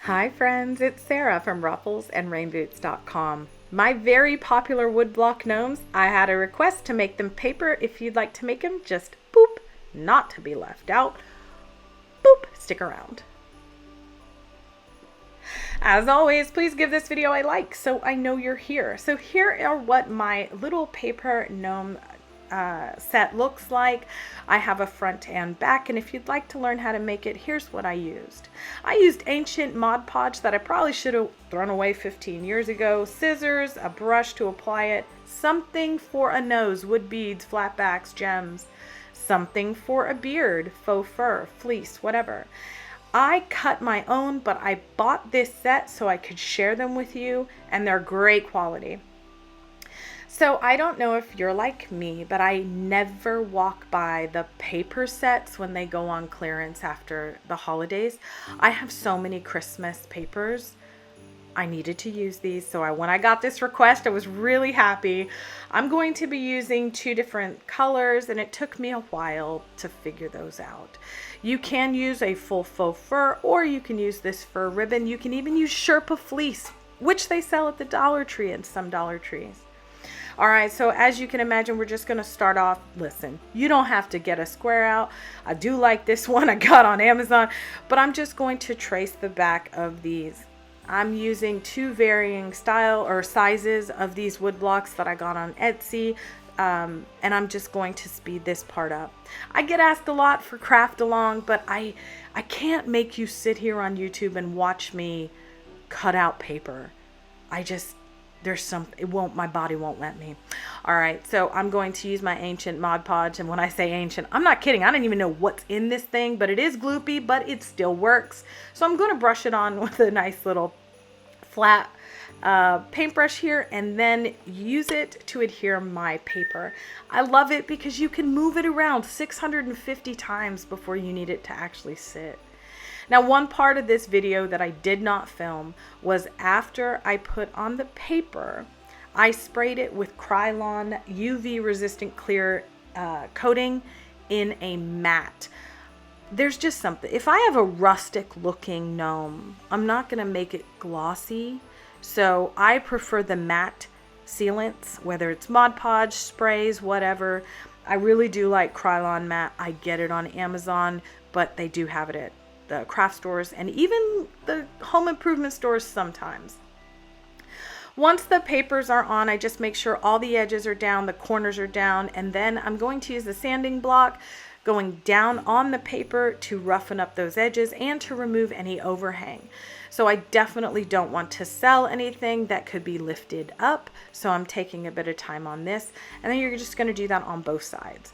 Hi friends, it's Sarah from Ruffles and Rainboots.com. My very popular woodblock gnomes, I had a request to make them paper. If you'd like to make them, just boop, not to be left out, boop, stick around. As always, please give this video a like so I know you're here. So here are what my little paper gnome set looks like. I have a front and back, and if you'd like to learn how to make it, here's what I used. I used ancient Mod Podge that I probably should have thrown away 15 years ago, scissors, a brush to apply it, something for a nose, wood beads, flatbacks, gems, something for a beard, faux fur, fleece, whatever. I cut my own, but I bought this set so I could share them with you, and they're great quality. So I don't know if you're like me, but I never walk by the paper sets when they go on clearance after the holidays. I have so many Christmas papers. I needed to use these, so when I got this request, I was really happy. I'm going to be using two different colors, and it took me a while to figure those out. You can use a full faux fur, or you can use this fur ribbon. You can even use Sherpa fleece, which they sell at the Dollar Tree and some Dollar Trees. All right, so as you can imagine, we're just going to start off. Listen, you don't have to get a square out. I do like this one I got on Amazon, but I'm just going to trace the back of these. I'm using two varying style or sizes of these wood blocks that I got on Etsy, and I'm just going to speed this part up. I get asked a lot for craft along, but I can't make you sit here on YouTube and watch me cut out paper. My body won't let me. All right, so I'm going to use my ancient Mod Podge, and when I say ancient, I'm not kidding. I don't even know what's in this thing, but it is gloopy, but it still works. So I'm going to brush it on with a nice little flat paintbrush here, and then use it to adhere my paper. I love it because you can move it around 650 times before you need it to actually sit. Now, one part of this video that I did not film was after I put on the paper, I sprayed it with Krylon UV resistant clear coating in a matte. There's just something, if I have a rustic looking gnome, I'm not going to make it glossy. So I prefer the matte sealants, whether it's Mod Podge, sprays, whatever. I really do like Krylon matte. I get it on Amazon, but they do have it at the craft stores and even the home improvement stores sometimes. Once the papers are on, I just make sure all the edges are down, the corners are down, and then I'm going to use the sanding block going down on the paper to roughen up those edges and to remove any overhang. So I definitely don't want to sell anything that could be lifted up, so I'm taking a bit of time on this, and then you're just going to do that on both sides.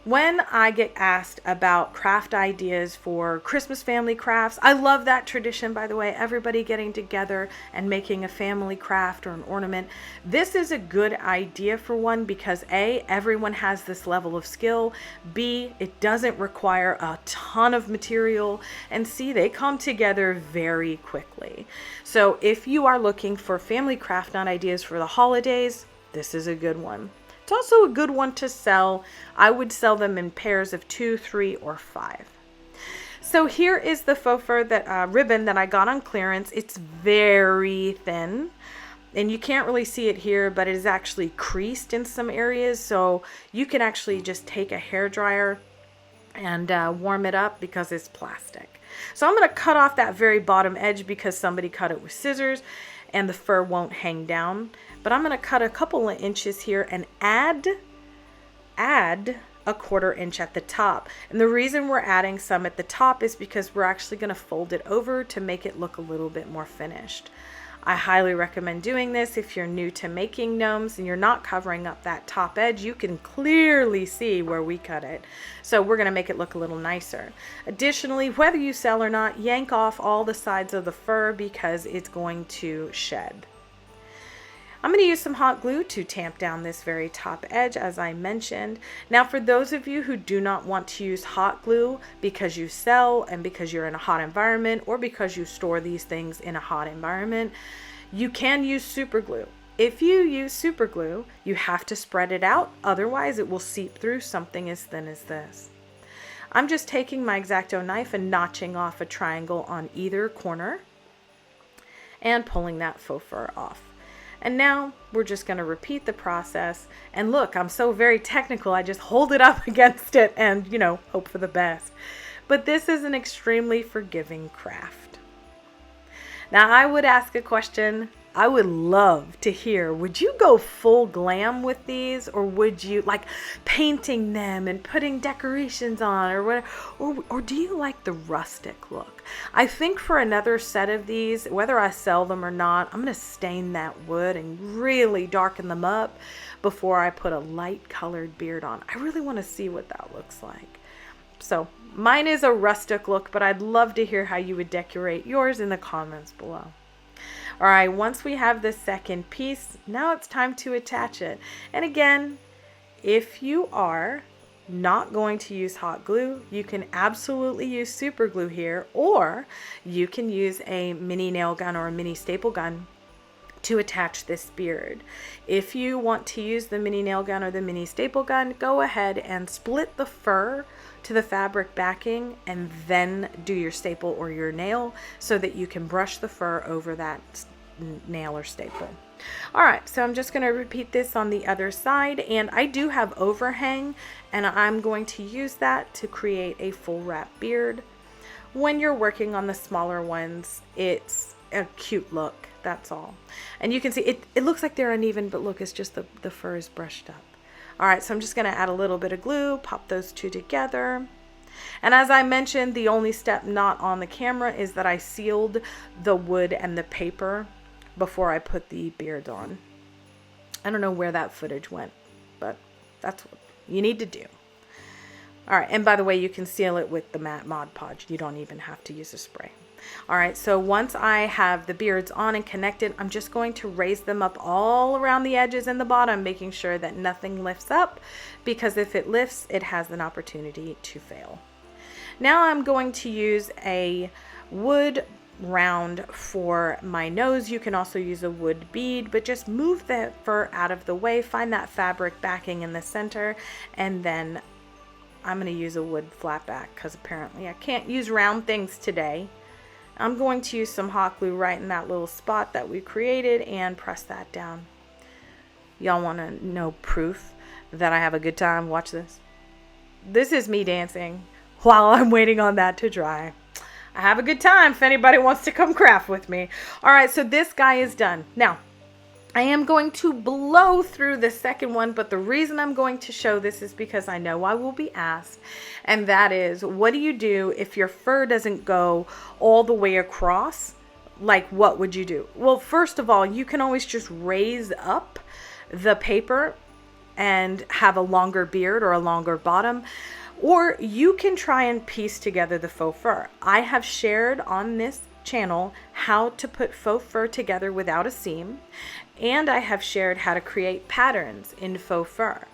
When I get asked about craft ideas for Christmas family crafts, I love that tradition, by the way, everybody getting together and making a family craft or an ornament. This is a good idea for one because A, everyone has this level of skill, B, it doesn't require a ton of material, and C, they come together very quickly. So if you are looking for family craft ideas for the holidays, this is a good one. It's also a good one to sell. I would sell them in pairs of 2, 3, or 5. So here is the faux fur ribbon that I got on clearance. It's very thin, and you can't really see it here, but it is actually creased in some areas. So you can actually just take a hairdryer and warm it up because it's plastic. So I'm going to cut off that very bottom edge because somebody cut it with scissors and the fur won't hang down. But I'm going to cut a couple of inches here and add a 1/4 inch at the top. And the reason we're adding some at the top is because we're actually going to fold it over to make it look a little bit more finished. I highly recommend doing this if you're new to making gnomes and you're not covering up that top edge. You can clearly see where we cut it. So we're going to make it look a little nicer. Additionally, whether you sell or not, yank off all the sides of the fur because it's going to shed. I'm going to use some hot glue to tamp down this very top edge, as I mentioned. Now, for those of you who do not want to use hot glue because you sell and because you're in a hot environment or because you store these things in a hot environment, you can use super glue. If you use super glue, you have to spread it out. Otherwise, it will seep through something as thin as this. I'm just taking my X-Acto knife and notching off a triangle on either corner and pulling that faux fur off. And now we're just going to repeat the process. And look, I'm so very technical. I just hold it up against it and, you know, hope for the best. But this is an extremely forgiving craft. Now, I would ask a question. I would love to hear, would you go full glam with these, or would you like painting them and putting decorations on, or whatever, or do you like the rustic look? I think for another set of these, whether I sell them or not, I'm going to stain that wood and really darken them up before I put a light colored beard on. I really want to see what that looks like. So mine is a rustic look, but I'd love to hear how you would decorate yours in the comments below. All right, once we have the second piece, now it's time to attach it. And again, if you are not going to use hot glue, you can absolutely use super glue here, or you can use a mini nail gun or a mini staple gun to attach this beard. If you want to use the mini nail gun or the mini staple gun, go ahead and split the fur to the fabric backing and then do your staple or your nail so that you can brush the fur over that nail or staple. All right, so I'm just going to repeat this on the other side, and I do have overhang, and I'm going to use that to create a full wrap beard. When you're working on the smaller ones, it's a cute look, that's all. And you can see it looks like they're uneven, but look, it's just the fur is brushed up. All right, so I'm just going to add a little bit of glue, pop those two together. And as I mentioned, the only step not on the camera is that I sealed the wood and the paper before I put the beards on. I don't know where that footage went, but that's what you need to do. All right, and by the way, you can seal it with the matte Mod Podge. You don't even have to use a spray. All right, so once I have the beards on and connected, I'm just going to raise them up all around the edges and the bottom, making sure that nothing lifts up, because if it lifts, it has an opportunity to fail. Now I'm going to use a wood round for my nose. You can also use a wood bead, but just move the fur out of the way, find that fabric backing in the center, and then I'm going to use a wood flat back because apparently I can't use round things today. I'm going to use some hot glue right in that little spot that we created and press that down. Y'all want to know proof that I have a good time? Watch this. This is me dancing while I'm waiting on that to dry. I have a good time if anybody wants to come craft with me. All right, so this guy is done. Now, I am going to blow through the second one, but the reason I'm going to show this is because I know I will be asked, and that is, what do you do if your fur doesn't go all the way across? Like, what would you do? Well, first of all, you can always just raise up the paper and have a longer beard or a longer bottom. Or you can try and piece together the faux fur. I have shared on this channel how to put faux fur together without a seam, and I have shared how to create patterns in faux fur.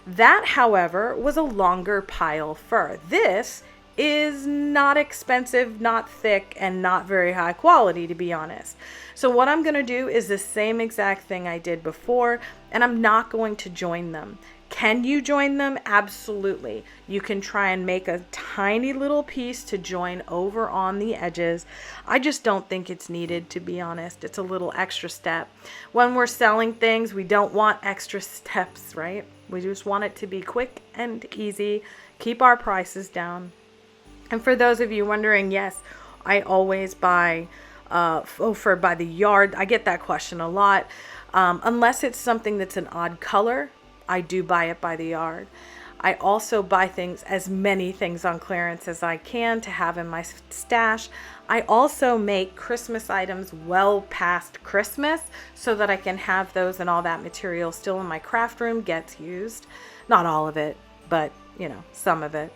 That, however, was a longer pile fur. This is not expensive, not thick, and not very high quality, to be honest. So what I'm going to do is the same exact thing I did before, and I'm not going to join them. Can you join them? Absolutely. You can try and make a tiny little piece to join over on the edges. I just don't think it's needed, to be honest. It's a little extra step. When we're selling things, we don't want extra steps, right? We just want it to be quick and easy, keep our prices down. And for those of you wondering, yes, I always buy faux fur by the yard. I get that question a lot. Unless it's something that's an odd color, I do buy it by the yard. I also buy as many things on clearance as I can to have in my stash. I also make Christmas items well past Christmas so that I can have those and all that material still in my craft room gets used. Not all of it, but you know, some of it.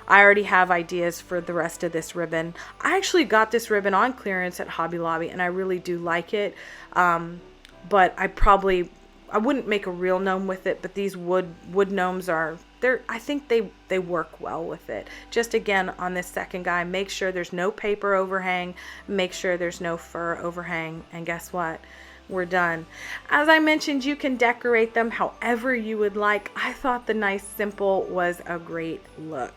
I already have ideas for the rest of this ribbon. I actually got this ribbon on clearance at Hobby Lobby and I really do like it. But I wouldn't make a real gnome with it, but these wood gnomes I think they work well with it. Just again, on this second guy, make sure there's no paper overhang, make sure there's no fur overhang, and guess what? we're done. As I mentioned, you can decorate them however you would like. I thought the nice simple was a great look.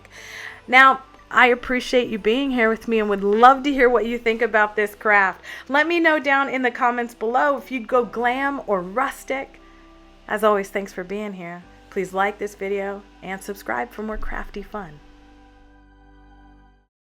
Now, I appreciate you being here with me and would love to hear what you think about this craft. Let me know down in the comments below if you'd go glam or rustic. As always, thanks for being here. Please like this video and subscribe for more crafty fun.